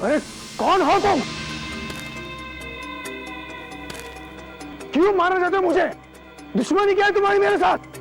अरे कौन हो तुम? क्यों मारना चाहते हो मुझे? दुश्मनी क्या है तुम्हारी मेरे साथ?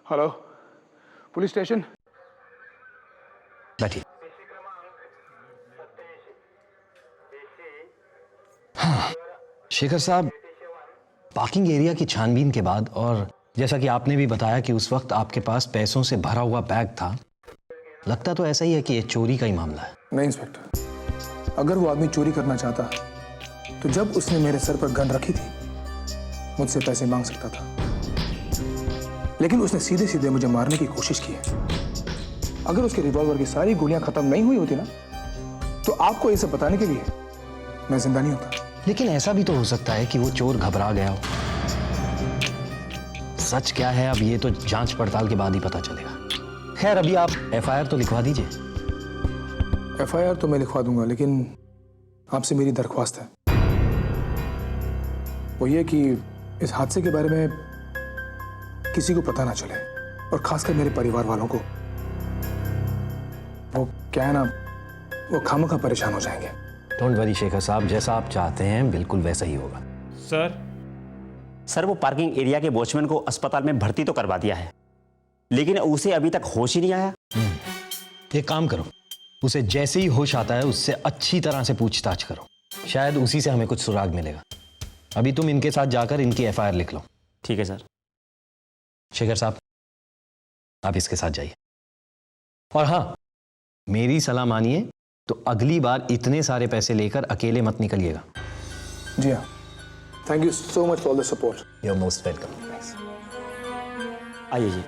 Hello, police station. बैठिए। हाँ, शेखर साहब, पार्किंग एरिया की छानबीन के बाद और जैसा कि आपने भी बताया कि उस वक्त आपके पास पैसों से भरा हुआ बैग था, लगता तो ऐसा ही है कि ये चोरी का ही मामला है। नहीं इंस्पेक्टर, अगर वो आदमी चोरी करना चाहता तो जब उसने मेरे सर पर गन रखी थी मुझसे पैसे मांग सकता था, लेकिन उसने सीधे सीधे मुझे मारने की कोशिश की है। अगर उसके रिवॉल्वर की सारी गोलियां खत्म नहीं हुई होती ना तो आपको ये सब बताने के लिए मैं जिंदा नहीं होता। लेकिन ऐसा भी तो हो सकता है कि वो चोर घबरा गया हो। सच क्या है अब ये तो जांच पड़ताल के बाद ही पता चलेगा। खैर अभी आप एफआईआर तो लिखवा दीजिए। एफआईआर तो मैं लिखवा दूंगा, लेकिन आपसे मेरी दरख्वास्त है, वो ये कि इस हादसे के बारे में किसी को पता ना चले, और खासकर मेरे परिवार वालों को। वो क्या है ना, वो खामखा परेशान हो जाएंगे। डोंट वरी शेखर साहब, जैसा आप चाहते हैं बिल्कुल वैसा ही होगा। सर वो पार्किंग एरिया के वॉचमैन को अस्पताल में भर्ती तो करवा दिया है, लेकिन उसे अभी तक होश ही नहीं आया। एक काम करो, उसे जैसे ही होश आता है उससे अच्छी तरह से पूछताछ करो, शायद उसी से हमें कुछ सुराग मिलेगा। अभी तुम इनके साथ जाकर इनकी एफआईआर लिख लो। ठीक है सर। शेखर साहब, आप इसके साथ जाइए। और हाँ, मेरी सलाह मानिए तो अगली बार इतने सारे पैसे लेकर अकेले मत निकलिएगा। जी हाँ, thank you so much for the support. You are most welcome. आइए जी।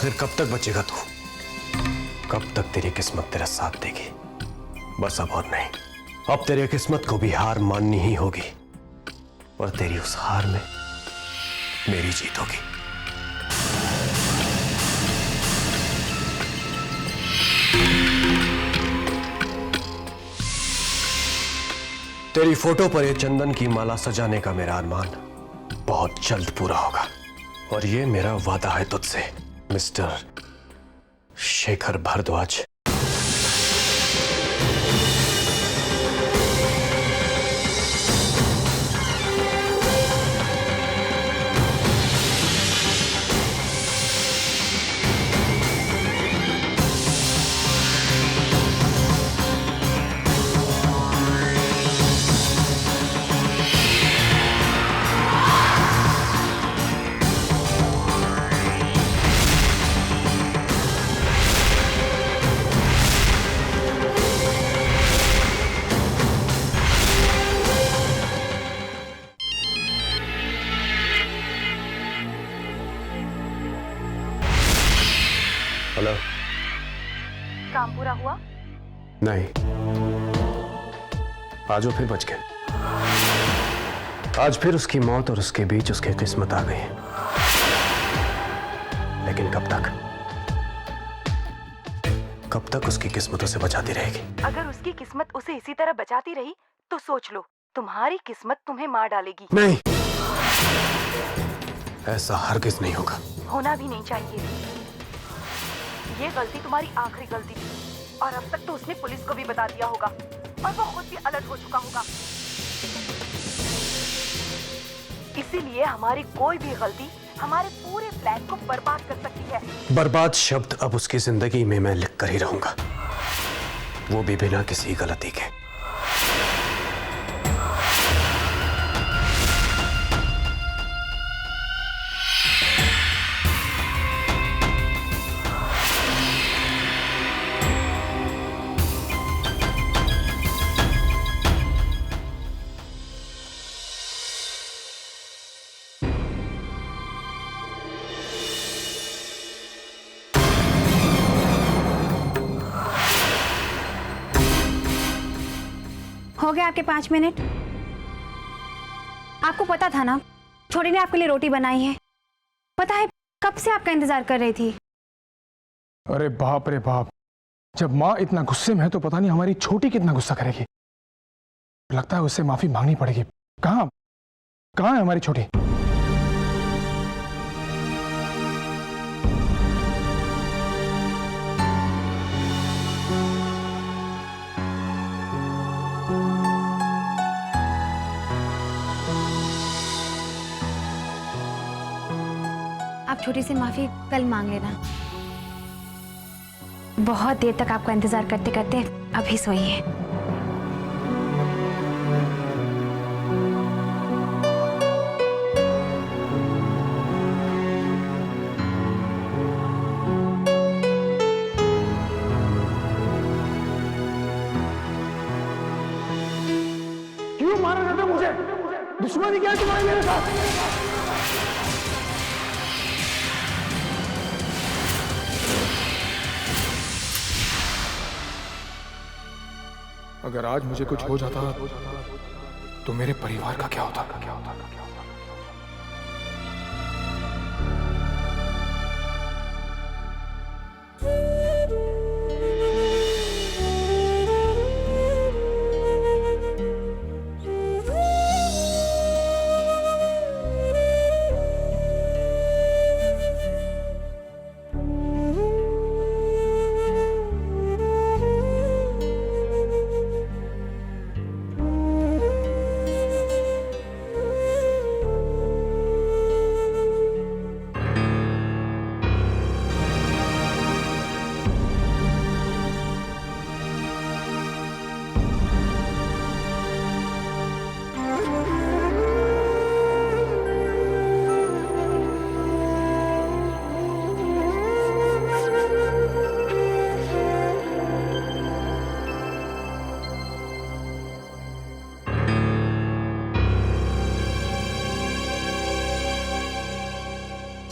आखिर कब तक बचेगा तू? कब तक तेरी किस्मत तेरा साथ देगी? बस अब और नहीं, अब तेरी किस्मत को भी हार माननी ही होगी, और तेरी उस हार में मेरी जीत होगी। तेरी फोटो पर ये चंदन की माला सजाने का मेरा अरमान बहुत जल्द पूरा होगा, और ये मेरा वादा है तुझसे मिस्टर शेखर भारद्वाज। हेलो। काम पूरा हुआ? नहीं, आज वो फिर बच गए। आज फिर उसकी मौत और उसके बीच उसकी किस्मत आ गई, लेकिन कब तक? कब तक उसकी किस्मत उसे बचाती रहेगी? अगर उसकी किस्मत उसे इसी तरह बचाती रही तो सोच लो, तुम्हारी किस्मत तुम्हें मार डालेगी। नहीं, ऐसा हरगिज नहीं होगा। होना भी नहीं चाहिए। ये गलती तुम्हारी आखिरी गलती थी, और अब तक तो उसने पुलिस को भी बता दिया होगा, और वो खुद भी अलर्ट हो चुका होगा। इसीलिए हमारी कोई भी गलती हमारे पूरे प्लान को बर्बाद कर सकती है। बर्बाद शब्द अब उसकी जिंदगी में मैं लिख कर ही रहूंगा, वो भी बिना किसी गलती के। हो गए आपके 5 मिनट? आपको पता था ना, छोटी ने आपके लिए रोटी बनाई है। पता है कब से आपका इंतजार कर रही थी। अरे बाप रे बाप, जब माँ इतना गुस्से में है तो पता नहीं हमारी छोटी कितना गुस्सा करेगी। लगता है उससे माफी मांगनी पड़ेगी। कहाँ कहाँ है हमारी छोटी? आप छोटी सी माफी कल मांग लेना। बहुत देर तक आपका इंतजार करते करते अभी सोइए। क्यों मारा जाता मुझे? दुश्मनी क्या है तुम्हारी मेरे साथ? अगर आज मुझे कुछ हो जाता तो मेरे परिवार का क्या होता?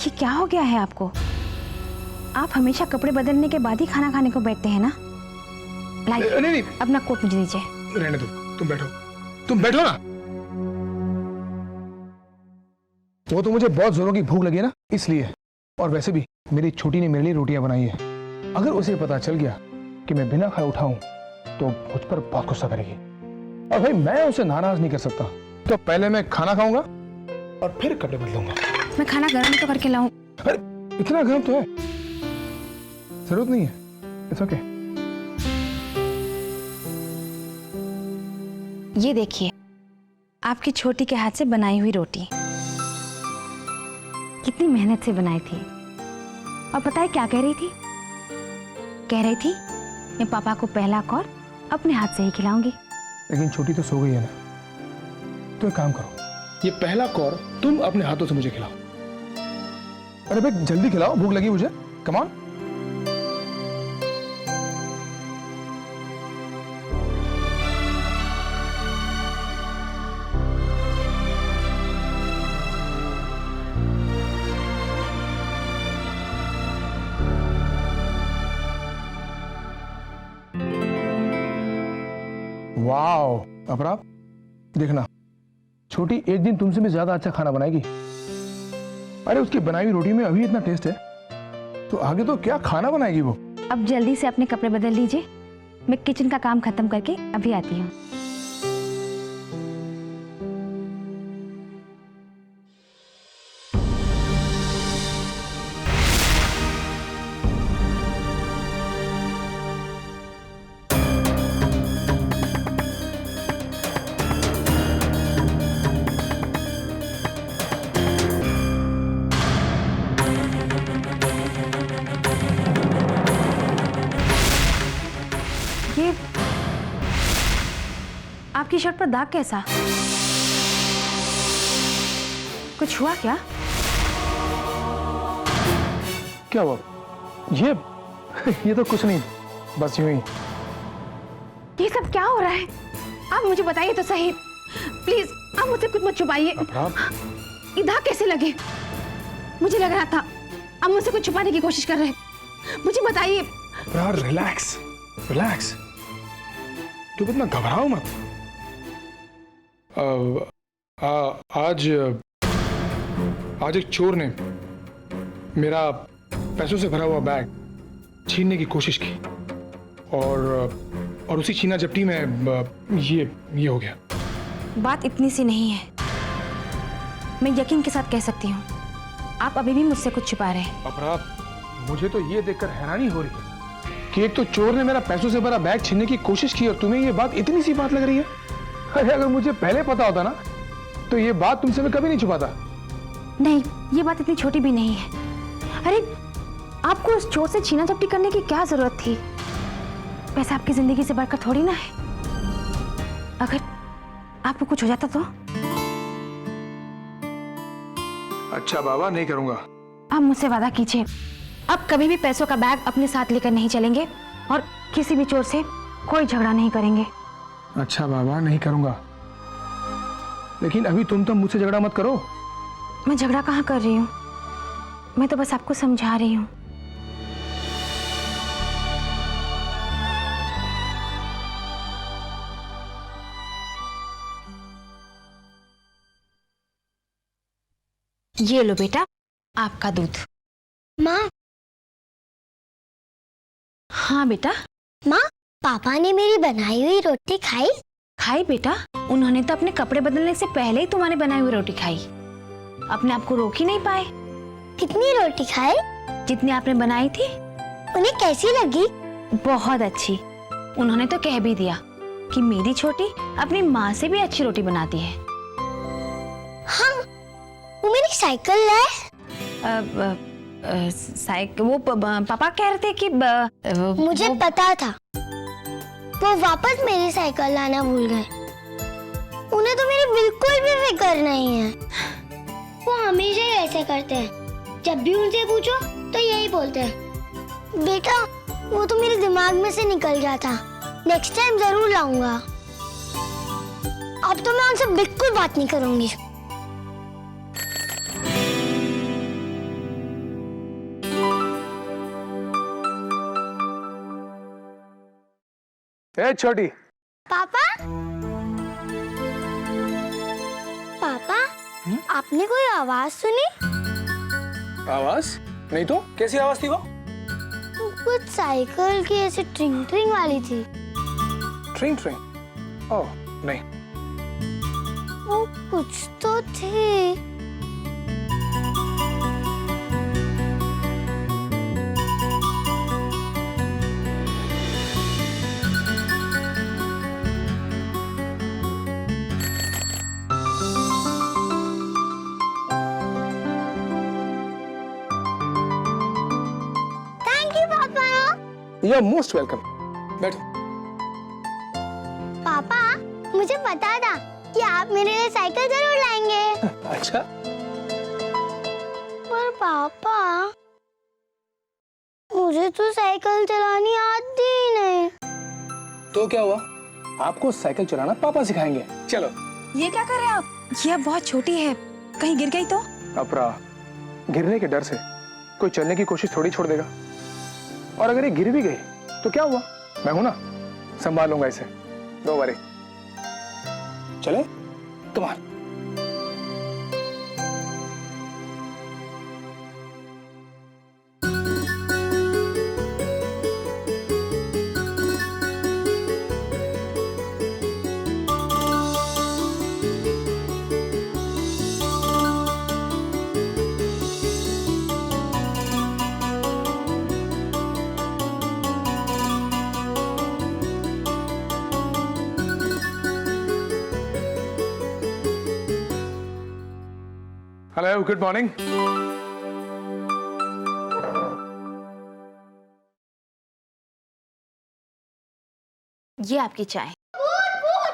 ये क्या हो गया है आपको? आप हमेशा कपड़े बदलने के बाद ही खाना खाने को बैठते हैं ना? लाइए, नहीं नहीं, अपना कोट मुझे दीजिए। रहने दो, तुम बैठो ना। वो तो मुझे बहुत जोरों की भूख लगी है ना, इसलिए। और वैसे भी मेरी छोटी ने मेरे लिए रोटियां बनाई है। अगर उसे पता चल गया कि मैं बिना खाए उठाऊं तो मुझ पर बहुत गुस्सा करेगी, और भाई मैं उसे नाराज नहीं कर सकता। तो पहले मैं खाना खाऊंगा और फिर कपड़े बदलूंगा। मैं खाना गर्म तो करके लाऊं? अरे इतना गर्म तो है, जरूरत नहीं है। It's okay. ये देखिए, आपकी छोटी के हाथ से बनाई हुई रोटी। कितनी मेहनत से बनाई थी। और पता है क्या कह रही थी? कह रही थी मैं पापा को पहला कौर अपने हाथ से ही खिलाऊंगी। लेकिन छोटी तो सो गई है ना, तो एक काम करो, ये पहला कौर तुम अपने हाथों से मुझे खिलाओ। अरे भाई जल्दी खिलाओ, भूख लगी मुझे। Come on. वाओ अपराध, देखना छोटी एक दिन तुमसे भी ज्यादा अच्छा खाना बनाएगी। अरे उसकी बनाई हुई रोटी में अभी इतना टेस्ट है, तो आगे तो क्या खाना बनाएगी वो। अब जल्दी से अपने कपड़े बदल लीजिए, मैं किचन का काम खत्म करके अभी आती हूँ। ये आपकी शर्ट पर दाग कैसा? कुछ हुआ क्या? क्या हुआ? ये तो कुछ नहीं, बस यूं ही। ये सब क्या हो रहा है? आप मुझे बताइए तो सही, प्लीज। आप मुझसे कुछ मत छुपाइए। ये दाग कैसे लगे? मुझे लग रहा था आप मुझसे कुछ छुपाने की कोशिश कर रहे हैं। मुझे बताइए। यार रिलैक्स रिलैक्स, तुम इतना घबराओ मत। आज एक चोर ने मेरा पैसों से भरा हुआ बैग छीनने की कोशिश की, और उसी छीना झपटी में ये हो गया। बात इतनी सी नहीं है, मैं यकीन के साथ कह सकती हूँ आप अभी भी मुझसे कुछ छुपा रहे हैं। अपराध, मुझे तो ये देखकर हैरानी हो रही है कि एक तो चोर ने मेरा पैसों से भरा बैग छीनने की कोशिश की, और तुम्हें ये बात इतनी सी बात लग रही है। अरे अगर मुझे पहले पता होता ना, तो ये बात तुमसे मैं कभी नहीं छुपाता। नहीं, ये बात इतनी छोटी भी नहीं है। अरे आपको उस चोर से छीना झपटी करने की क्या जरूरत थी? पैसा आपकी जिंदगी से बढ़कर थोड़ी ना है। अगर आपको कुछ हो जाता तो? अच्छा बाबा, नहीं करूंगा। आप मुझसे वादा कीजिए, अब कभी भी पैसों का बैग अपने साथ लेकर नहीं चलेंगे और किसी भी चोर से कोई झगड़ा नहीं करेंगे। अच्छा बाबा, नहीं करूंगा। लेकिन अभी तुम तो मुझसे झगड़ा मत करो। मैं झगड़ा कहाँ कर रही हूँ, मैं तो बस आपको समझा रही हूँ। ये लो बेटा, आपका दूध। माँ, हाँ बेटा। माँ, पापा ने मेरी बनाई हुई रोटी खाई? खाई बेटा, उन्होंने तो अपने कपड़े बदलने से पहले ही तुम्हारी बनाई हुई रोटी खाई। अपने आप को रोक ही नहीं पाए। कितनी रोटी खाई? जितनी आपने बनाई थी। उन्हें कैसी लगी? बहुत अच्छी। उन्होंने तो कह भी दिया कि मेरी छोटी अपनी माँ से भी अच्छी रोटी बनाती है। हाँ, वो मेरी साइकिल लाए? साइकिल वो पापा कह रहे थे कि मुझे पता था वो वापस मेरी साइकिल लाना भूल गए। उन्हें तो मेरी बिल्कुल भी फिक्र नहीं है। वो हमेशा ही ऐसे करते हैं, जब भी उनसे पूछो तो यही बोलते हैं। बेटा, वो तो मेरे दिमाग में से निकल गया था। नेक्स्ट टाइम जरूर लाऊंगा। अब तो मैं उनसे बिल्कुल बात नहीं करूंगी। ए छोटी। पापा पापा आपने कोई आवाज सुनी? आवाज नहीं तो कैसी आवाज थी वो? कुछ साइकिल की ऐसे ट्रिंग ट्रिंग वाली थी। ट्रिंग ट्रिंग? ओह नहीं। वो कुछ तो थी। थैंक यू पापा। You are most welcome. बैठो। पापा मुझे पता था कि आप मेरे लिए साइकिल जरूर लाएंगे। अच्छा, पर पापा मुझे तो साइकिल चलानी आती ही नहीं। तो क्या हुआ? आपको साइकिल चलाना पापा सिखाएंगे। चलो। ये क्या कर रहे हैं आप? ये अब बहुत छोटी है, कहीं गिर गई तो? अपरा, गिरने के डर से कोई चलने की कोशिश थोड़ी छोड़ देगा। और अगर ये गिर भी गई तो क्या हुआ? मैं हूं ना, संभाल लूंगा इसे। Don't worry. चले? Come on. Hello, good morning. ये आपकी चाय।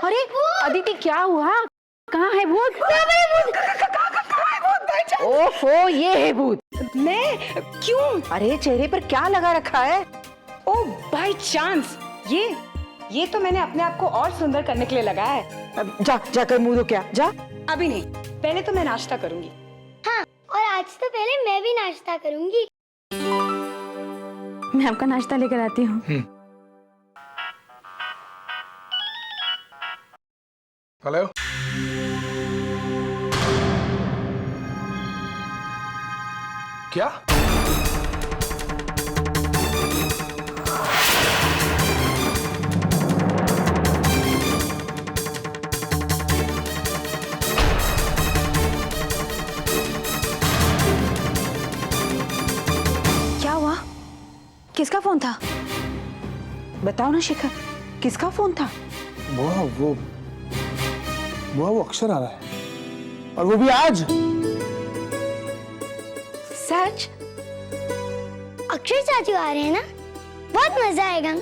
अरे अदिति क्या हुआ? कहाँ है भूत? ओफो, ये है भूत। मैं क्यों? अरे चेहरे पर क्या लगा रखा है? ओ बाय चांस ये तो मैंने अपने आप को और सुंदर करने के लिए लगाया है। अब जा जाकर मुंह धो क्या जा। अभी नहीं, पहले तो मैं नाश्ता करूंगी। हाँ, और आज तो पहले मैं भी नाश्ता करूंगी। मैं आपका नाश्ता लेकर आती हूँ। हेलो। क्या? क्या हुआ? किसका फोन था? बताओ ना शिखर, किसका फोन था? वो अक्षर आ रहा है, और वो भी आज। सच? अक्षय चाचू आ रहे हैं ना, बहुत मजा आएगा।